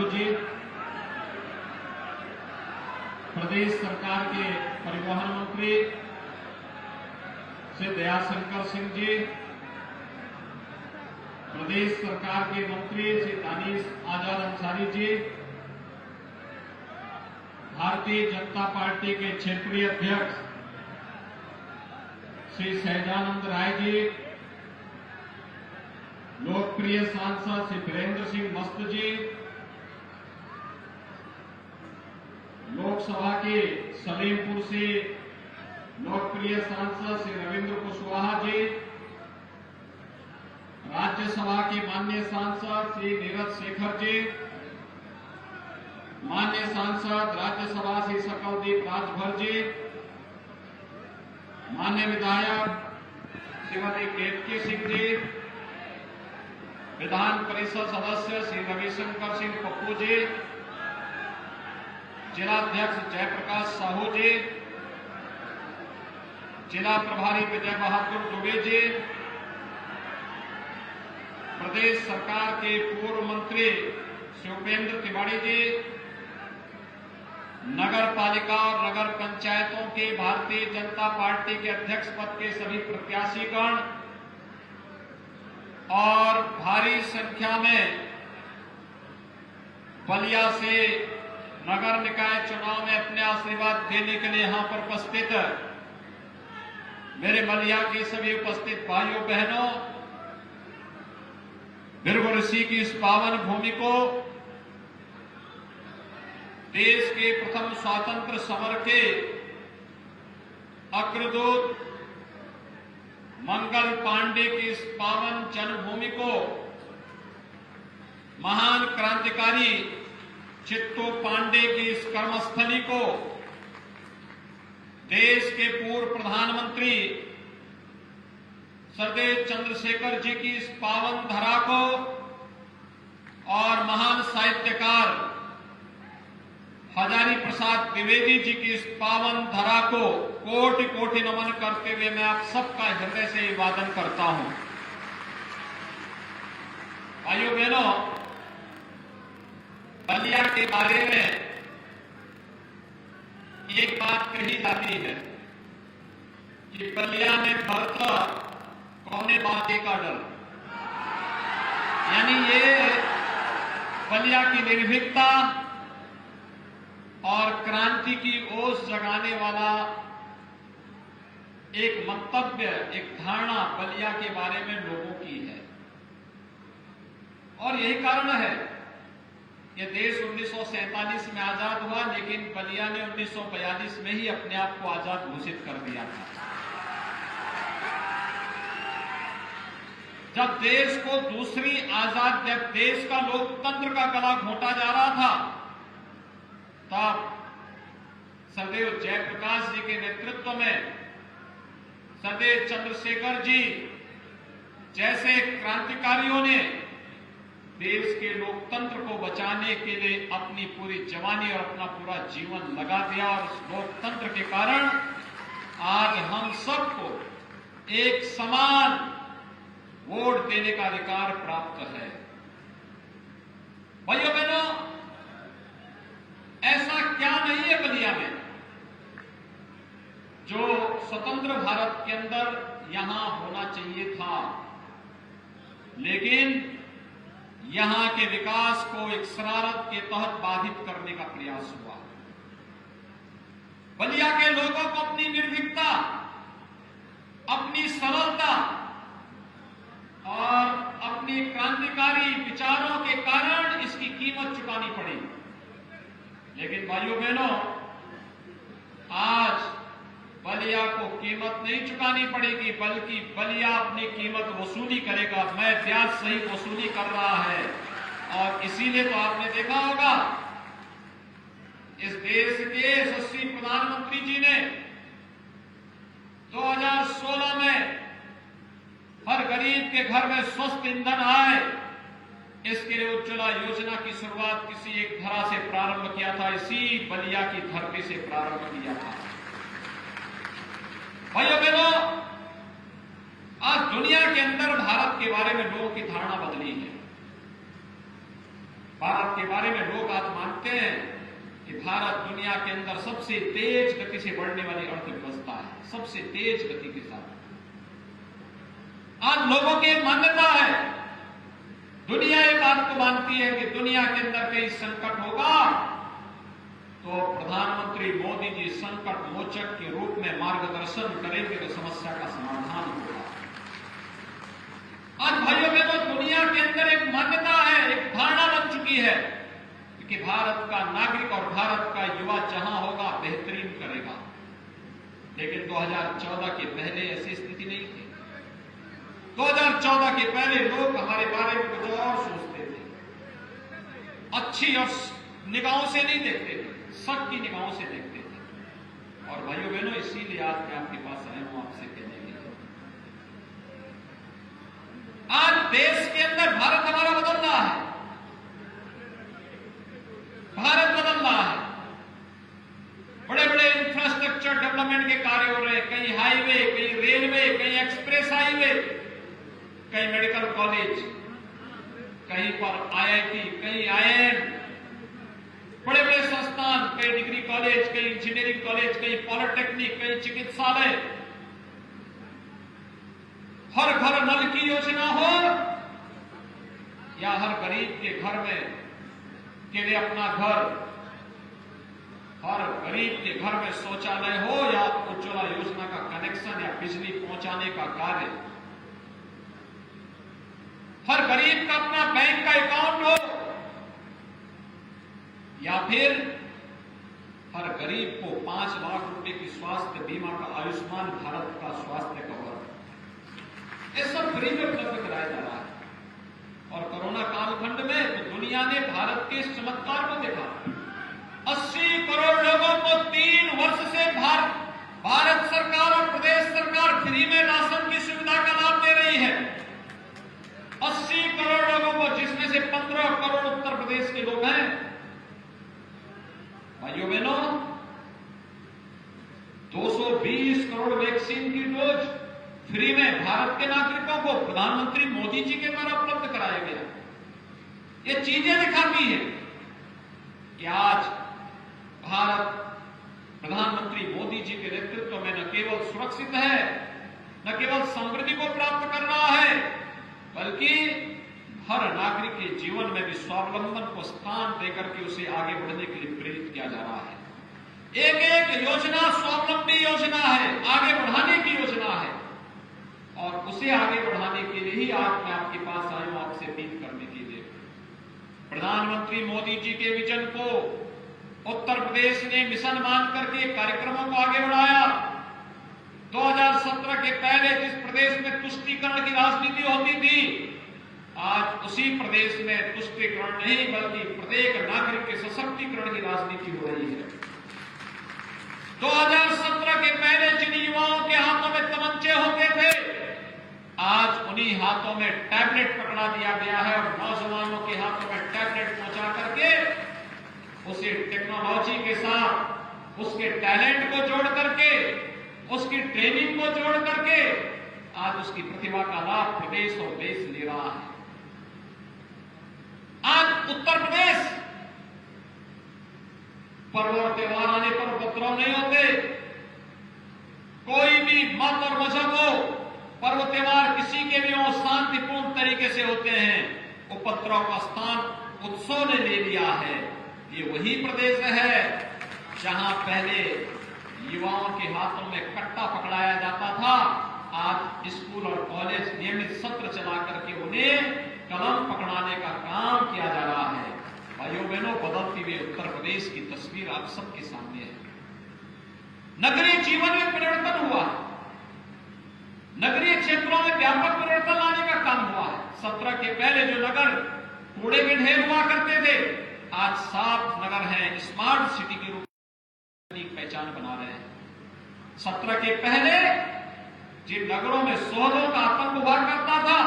लालू जी, प्रदेश सरकार के परिवहन मंत्री श्री दयाशंकर सिंह जी, प्रदेश सरकार के मंत्री श्री दानिश आजाद अंसारी जी, भारतीय जनता पार्टी के क्षेत्रीय अध्यक्ष श्री सहजानंद राय जी, लोकप्रिय सांसद श्री वीरेंद्र सिंह मस्त जी, लोकसभा के सलीमपुर से लोकप्रिय सांसद श्री रविंद्र कुशवाहा जी, राज्यसभा के माननीय सांसद श्री नीरज शेखर जी, माननीय सांसद राज्यसभा श्री सकलदीप राजभर जी, माननीय विधायक श्रीमती केतकी सिंह जी, विधान परिषद सदस्य श्री रविशंकर सिंह पप्पू जी, जिलाध्यक्ष जयप्रकाश साहू जी, जिला प्रभारी विजय बहादुर दुबे जी, प्रदेश सरकार के पूर्व मंत्री श्री उपेंद्र तिवारी जी, नगर पालिका और नगर पंचायतों के भारतीय जनता पार्टी के अध्यक्ष पद के सभी प्रत्याशीगण और भारी संख्या में बलिया से नगर निकाय चुनाव में अपने आशीर्वाद देने के लिए यहां पर उपस्थित मेरे बलिया के सभी उपस्थित भाइयों बहनों, भृगु ऋषि की इस पावन भूमि को देश के प्रथम स्वतंत्र समर के अग्रदूत मंगल पांडे की इस पावन जन्मभूमि को महान क्रांतिकारी चित्तू पांडे की इस कर्मस्थली को देश के पूर्व प्रधानमंत्री सरदेव चंद्रशेखर जी की इस पावन धरा को और महान साहित्यकार हजारी प्रसाद द्विवेदी जी की इस पावन धरा को कोटि कोटि नमन करते हुए मैं आप सबका हृदय से अभिवादन करता हूं। भाइयों बहनों, बलिया के बारे में एक बात कही जाती है कि बलिया में भरता कौने बाते का डर, यानी ये बलिया की निर्भीकता और क्रांति की ओस जगाने वाला एक मंतव्य, एक धारणा बलिया के बारे में लोगों की है। और यही कारण है कि देश 1947 में आजाद हुआ, लेकिन बलिया ने 1942 में ही अपने आप को आजाद घोषित कर दिया था। जब देश को दूसरी आजाद, जब देश का लोकतंत्र का गला घोंटा जा रहा था, तब सरदेव जयप्रकाश जी के नेतृत्व में सरदेव चंद्रशेखर जी जैसे क्रांतिकारियों ने देश के लोकतंत्र को बचाने के लिए अपनी पूरी जवानी और अपना पूरा जीवन लगा दिया। और उस लोकतंत्र के कारण आज हम सबको एक समान वोट देने का अधिकार प्राप्त है। भाइयों बहनों, ऐसा क्या नहीं है बलिया में जो स्वतंत्र भारत के अंदर यहां होना चाहिए था, लेकिन यहां के विकास को एक शरारत के तहत बाधित करने का प्रयास हुआ। बलिया के लोगों को अपनी निर्भीकता, अपनी सरलता और अपने क्रांतिकारी विचारों के कारण इसकी कीमत चुकानी पड़ी। लेकिन भाइयों बहनों, आज बलिया को कीमत नहीं चुकानी पड़ेगी, बल्कि बलिया अपनी कीमत वसूली करेगा। मैं ब्याज सहित वसूली कर रहा है। और इसीलिए तो आपने देखा होगा इस देश के यशस्वी प्रधानमंत्री जी ने 2016 में हर गरीब के घर में स्वस्थ ईंधन आए, इसके लिए उज्ज्वला योजना की शुरुआत किसी एक धरा से प्रारंभ किया था, इसी बलिया की धरती से प्रारंभ किया था। भाइयों बहनों, आज दुनिया के अंदर भारत के बारे में लोगों की धारणा बदली है। भारत के बारे में लोग आज मानते हैं कि भारत दुनिया के अंदर सबसे तेज गति से बढ़ने वाली अर्थव्यवस्था है, सबसे तेज गति के साथ। आज लोगों की एक मान्यता है, दुनिया ये बात को मानती है कि दुनिया के अंदर कहीं संकट होगा तो प्रधानमंत्री मोदी जी संकट मोचक के रूप में मार्गदर्शन करेंगे तो समस्या का समाधान होगा। आज भाइयों बहनों, दुनिया के अंदर एक मान्यता है, एक धारणा बन चुकी है कि भारत का नागरिक और भारत का युवा जहां होगा बेहतरीन करेगा। लेकिन 2014 के पहले ऐसी स्थिति नहीं थी। 2014 के पहले लोग हमारे बारे में कुछ और सोचते थे, अच्छी और निगाहों से नहीं देखते थे, शक की निगाहों से देखते थे। और भाइयों बहनों, इसीलिए आज मैं आपके पास आया हूं आपसे कहने के लिए, आज देश के अंदर भारत हमारा बदल रहा है, भारत बदल रहा है। बड़े बड़े इंफ्रास्ट्रक्चर डेवलपमेंट के कार्य हो रहे हैं, कहीं हाईवे, कहीं रेलवे, कहीं एक्सप्रेस हाईवे, कहीं मेडिकल कॉलेज, कहीं पर आईआईटी, कहीं आईआईएम, बड़े बड़े संस्थान, कई डिग्री कॉलेज, कई इंजीनियरिंग कॉलेज, कई पॉलिटेक्निक, कई चिकित्सालय, हर घर नल की योजना हो या हर गरीब के घर में के लिए अपना घर, हर गरीब के घर में शौचालय हो या उज्ज्वला योजना का कनेक्शन या बिजली पहुंचाने का कार्य, हर गरीब का अपना बैंक का अकाउंट हो या फिर हर गरीब को 5 लाख रुपए की स्वास्थ्य बीमा का आयुष्मान भारत का स्वास्थ्य कवर, ये सब फ्री में उपलब्ध कराया जा रहा है। और कोरोना कालखंड में तो दुनिया ने भारत के इस चमत्कार को देखा। 80 करोड़ लोगों को 3 वर्ष से भारत सरकार और प्रदेश सरकार फ्री में राशन की सुविधा का लाभ दे रही है। 80 करोड़ लोगों को, जिसमें से 15 करोड़ उत्तर प्रदेश के लोग हैं। भाइयों बहनों, 220 करोड़ वैक्सीन की डोज फ्री में भारत के नागरिकों को प्रधानमंत्री मोदी जी के द्वारा उपलब्ध कराया गया। ये चीजें दिखाती है कि आज भारत प्रधानमंत्री मोदी जी के नेतृत्व में न केवल सुरक्षित है, न केवल समृद्धि को प्राप्त कर रहा है, बल्कि हर नागरिक के जीवन में भी स्वावलंबन को स्थान देकर के उसे आगे बढ़ने के लिए प्रेरित किया जा रहा है। एक एक योजना स्वावलंबी योजना है, आगे बढ़ाने की योजना है, और उसे आगे बढ़ाने के लिए ही आज मैं आपके पास आया हूं, आपसे अपील करने के लिए। प्रधानमंत्री मोदी जी के विजन को उत्तर प्रदेश ने मिशन मान करके कार्यक्रमों को आगे बढ़ाया। 2017 के पहले जिस प्रदेश में तुष्टीकरण की राजनीति होती थी, आज उसी प्रदेश में तुष्टीकरण नहीं बल्कि प्रत्येक नागरिक के सशक्तिकरण की राजनीति हो रही है। 2017 के पहले जिन युवाओं के हाथों में तमंचे होते थे, आज उन्हीं हाथों में टैबलेट पकड़ा दिया गया है और नौजवानों के हाथों में टैबलेट पहुंचा करके उसे टेक्नोलॉजी के साथ उसके टैलेंट को जोड़ करके, उसकी ट्रेनिंग को जोड़ करके आज उसकी प्रतिभा का लाभ प्रदेश और देश ले रहा है। आज उत्तर प्रदेश पर्व और त्योहार आने पर उपद्रव नहीं होते। कोई भी मत और मजहब हो, पर्व त्योहार किसी के भी हो, शांतिपूर्ण तरीके से होते हैं। उपद्रव का स्थान उत्सव ने ले लिया है। ये वही प्रदेश है जहां पहले युवाओं के हाथों में कट्टा पकड़ाया जाता था। आज स्कूल और कॉलेज नियमित सत्र चला करके उन्हें कलम पकड़ाने का काम किया जा रहा है। भाइयों बहनों, बदलती हुई उत्तर प्रदेश की तस्वीर आप सबके सामने है। नगरीय जीवन में परिवर्तन हुआ है, नगरीय क्षेत्रों में व्यापक परिवर्तन लाने का काम हुआ है। 17 के पहले जो नगर कूड़े के ढेर हुआ करते थे, आज साफ नगर है, स्मार्ट सिटी के रूप में पहचान बना रहे हैं। 17 के पहले जिन नगरों में शोधों का आतंक हुआ करता था,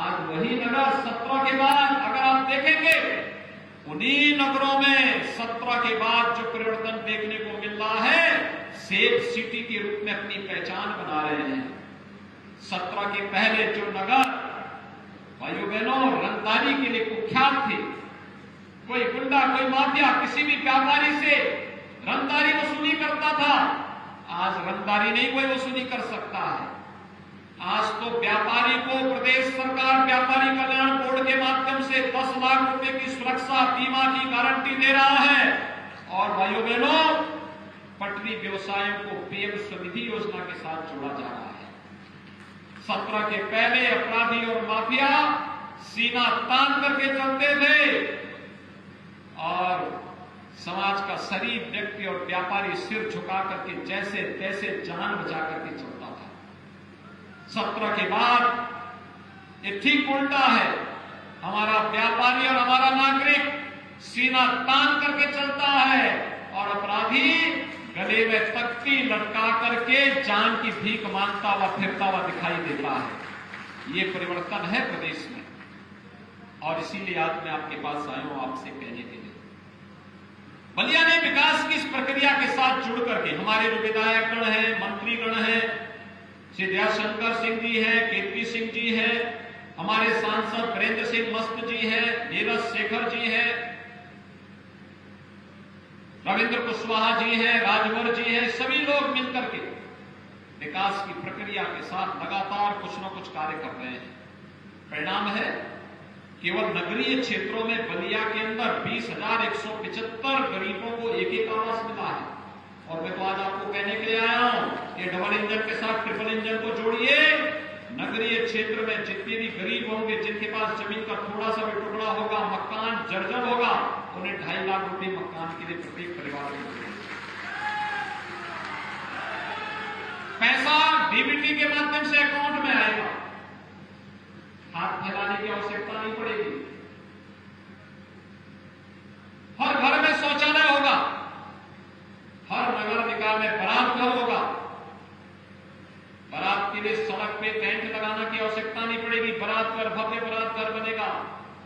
आज वही नगर 17 के बाद अगर आप देखेंगे, उन्हीं नगरों में 17 के बाद जो परिवर्तन देखने को मिल रहा है, सेफ सिटी के रूप में अपनी पहचान बना रहे हैं। 17 के पहले जो नगर भाइयों बहनों रंगदारी के लिए कुख्यात थे, कोई गुंडा, कोई माफिया किसी भी व्यापारी से रंगदारी वसूली करता था, आज रंगदारी नहीं कोई वसूली कर सकता है। आज तो व्यापारी को प्रदेश सरकार व्यापारी कल्याण बोर्ड के माध्यम से 10 लाख रुपए की सुरक्षा बीमा की गारंटी दे रहा है। और भाइयों बहनों, पटरी व्यवसायों को पीएम स्वनिधि योजना के साथ जोड़ा जा रहा है। 17 के पहले अपराधी और माफिया सीना तान करके चलते थे और समाज का शरीफ व्यक्ति और व्यापारी सिर झुका करके जैसे तैसे जान बचा करके चलता था। 17 के बाद ये ठीक उल्टा है। हमारा व्यापारी और हमारा नागरिक सीना तान करके चलता है और अपराधी गले में तख्ती लटका करके जान की भीख मांगता हुआ फिरता हुआ दिखाई देता है। ये परिवर्तन है प्रदेश में और इसीलिए आज मैं आपके पास आया हूं आपसे कहने के लिए। बलिया ने विकास की इस प्रक्रिया के साथ जुड़ करके हमारे जो विधायकगण हैं, मंत्रीगण हैं, श्री दयाशंकर सिंह जी हैं, केतकी सिंह जी हैं, हमारे सांसद वीरेंद्र सिंह मस्त जी हैं, नीरज शेखर जी हैं, रविंद्र कुशवाहा जी हैं, राजवर जी हैं, सभी लोग मिलकर के विकास की प्रक्रिया के साथ लगातार कुछ न कुछ कार्य कर रहे हैं। परिणाम है केवल नगरीय क्षेत्रों में बलिया के अंदर 20,175 गरीबों को एक आवास मिला है। और मैं तो आज आपको कहने के लिए आया हूं, ये डबल इंजन के साथ ट्रिपल इंजन को जोड़िए, नगरीय क्षेत्र में जितने भी गरीब होंगे, जिनके पास जमीन का थोड़ा सा भी टुकड़ा होगा, मकान जर्जर होगा, उन्हें 2.5 लाख रुपए मकान के लिए प्रत्येक परिवार को मिलेगा। पैसा डीबीटी के माध्यम से अकाउंट में आएगा, हाथ फैलाने की आवश्यकता नहीं पड़ेगी। हर घर में शौचालय होगा, हर नगर निकाय में बारात घर होगा, बारात के लिए सड़क पे टेंट लगाने की आवश्यकता नहीं पड़ेगी, बारात घर, भव्य बारात घर बनेगा।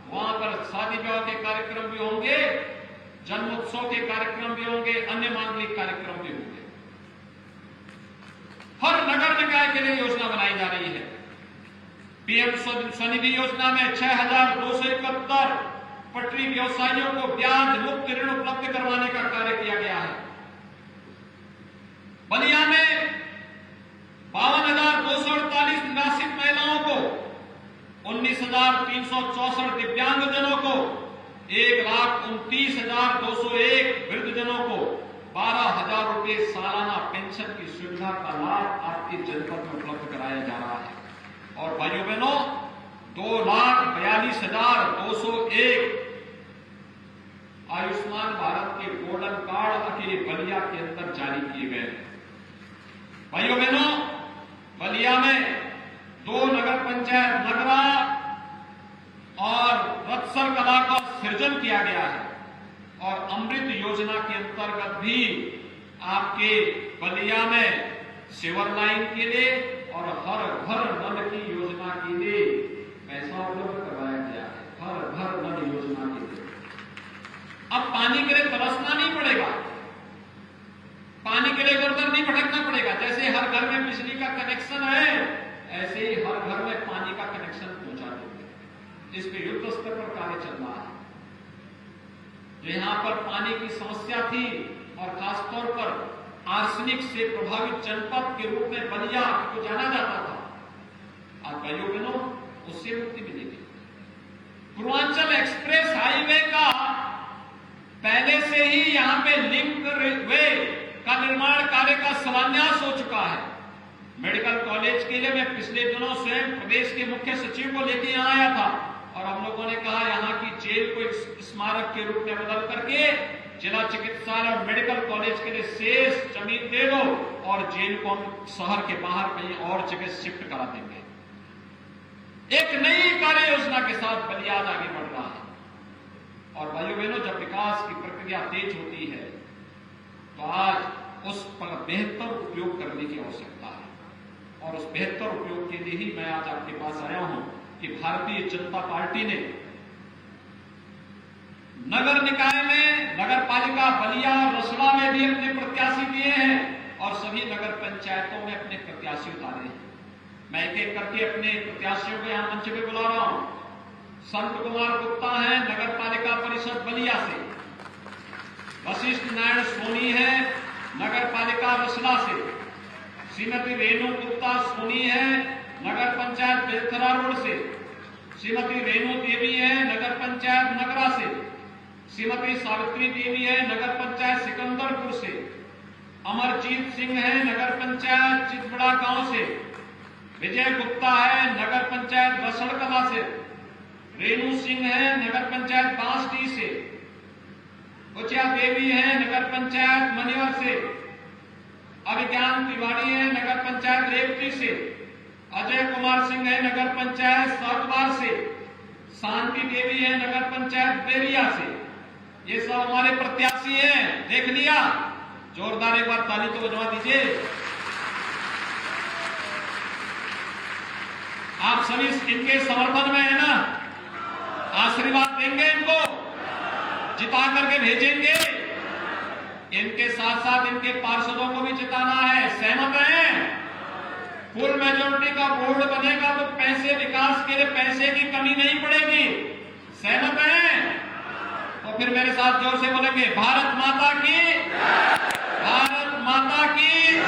वहां पर शादी ब्याह के कार्यक्रम भी होंगे, जन्मोत्सव के कार्यक्रम भी होंगे, अन्य मांगलिक कार्यक्रम भी होंगे। हर नगर निकाय के लिए योजना बनाई जा रही है। पीएम स्वनिधि योजना में 6,271 पटरी व्यवसायियों को ब्याज मुक्त ऋण उपलब्ध करवाने का कार्य किया गया है। बलिया में 52,248 निराश्रित महिलाओं को, 19,364 दिव्यांगजनों को, 1,29,201 वृद्धजनों को 12,000 रुपए सालाना पेंशन की सुविधा का लाभ आपके जनपद में उपलब्ध कराया जा रहा है। और भाइयों बहनों, 2,42,201 आयुष्मान भारत के गोल्डन कार्ड अकेले बलिया के अंदर जारी किए गए हैं। भाइयों बहनों, बलिया में 2 नगर पंचायत नगरा और रत्सर कला का सृजन किया गया है। और अमृत योजना के अंतर्गत भी आपके बलिया में सीवर लाइन के लिए और हर घर नल की योजना के लिए पैसा उपलब्ध करवाया गया है। हर घर नल योजना के लिए अब पानी के लिए तरसना नहीं पड़ेगा, पानी के लिए इधर नहीं भटकना पड़ेगा। जैसे हर घर में बिजली का कनेक्शन है, ऐसे ही हर घर में पानी का कनेक्शन पहुंचा देंगे। इस पे युद्ध स्तर पर कार्य चल रहा है। जो यहां पर पानी की समस्या थी और खासतौर पर आर्सेनिक से प्रभावित जनपद के रूप में बलिया को जाना जाता था, आज भाइयों बहनों उससे मुक्ति मिलेगी। पूर्वांचल एक्सप्रेस हाईवे का पहले से ही यहां पे लिंक वे का निर्माण कार्य का शिलान्यास हो चुका है। मेडिकल कॉलेज के लिए मैं पिछले दिनों स्वयं प्रदेश के मुख्य सचिव को लेकर यहां आया था और हम लोगों ने कहा यहां की जेल को एक स्मारक के रूप में बदल करके जिला चिकित्सालय और मेडिकल कॉलेज के लिए शेष जमीन दे दो और जेल को हम शहर के बाहर कहीं और जगह शिफ्ट करा देंगे। एक नई कार्य योजना के साथ बलिया आगे बढ़ रहा है। और भाइयों बहनों, जब विकास की प्रक्रिया तेज होती है तो आज उस पर बेहतर उपयोग करने की आवश्यकता है। और उस बेहतर उपयोग के लिए ही मैं आज आपके पास आया हूं कि भारतीय जनता पार्टी ने नगर निकाय में, नगर पालिका बलिया और रसड़ा में भी अपने प्रत्याशी दिए हैं और सभी नगर पंचायतों में अपने प्रत्याशी उतारे हैं। मैं एक एक करके अपने प्रत्याशियों को यहां मंच पे बुला रहा हूं। संत कुमार गुप्ता हैं, नगर पालिका परिषद बलिया वशिष्ठ नारायण सोनी है नगर पालिका रसला से। श्रीमती रेणु गुप्ता सोनी है नगर पंचायत बेलथरा रोड से। श्रीमती रेणु देवी है नगर पंचायत नगरा से। श्रीमती सावित्री देवी है नगर पंचायत सिकंदरपुर से। अमरजीत सिंह है नगर पंचायत चितबड़ा गांव से। विजय गुप्ता है नगर पंचायत बसड़कला से। रेणु सिंह है नगर पंचायत बांसडी से। उचिया देवी है नगर पंचायत मनिवर से। अभिज्ञान तिवारी है नगर पंचायत रेवती से। अजय कुमार सिंह है नगर पंचायत सातवार से। शांति देवी है नगर पंचायत बेरिया से। ये सब हमारे प्रत्याशी हैं। देख लिया, जोरदार एक बार ताली तो बजवा दीजिए। आप सभी इनके समर्थन में है ना? आशीर्वाद देंगे, इनको जिता करके भेजेंगे। इनके साथ साथ इनके पार्षदों को भी जिताना है। सहमत हैं? फुल मेजोरिटी का बोर्ड बनेगा तो पैसे विकास के लिए पैसे की कमी नहीं पड़ेगी। सहमत हैं? तो फिर मेरे साथ जोर से बोलेंगे, भारत माता की, भारत माता की।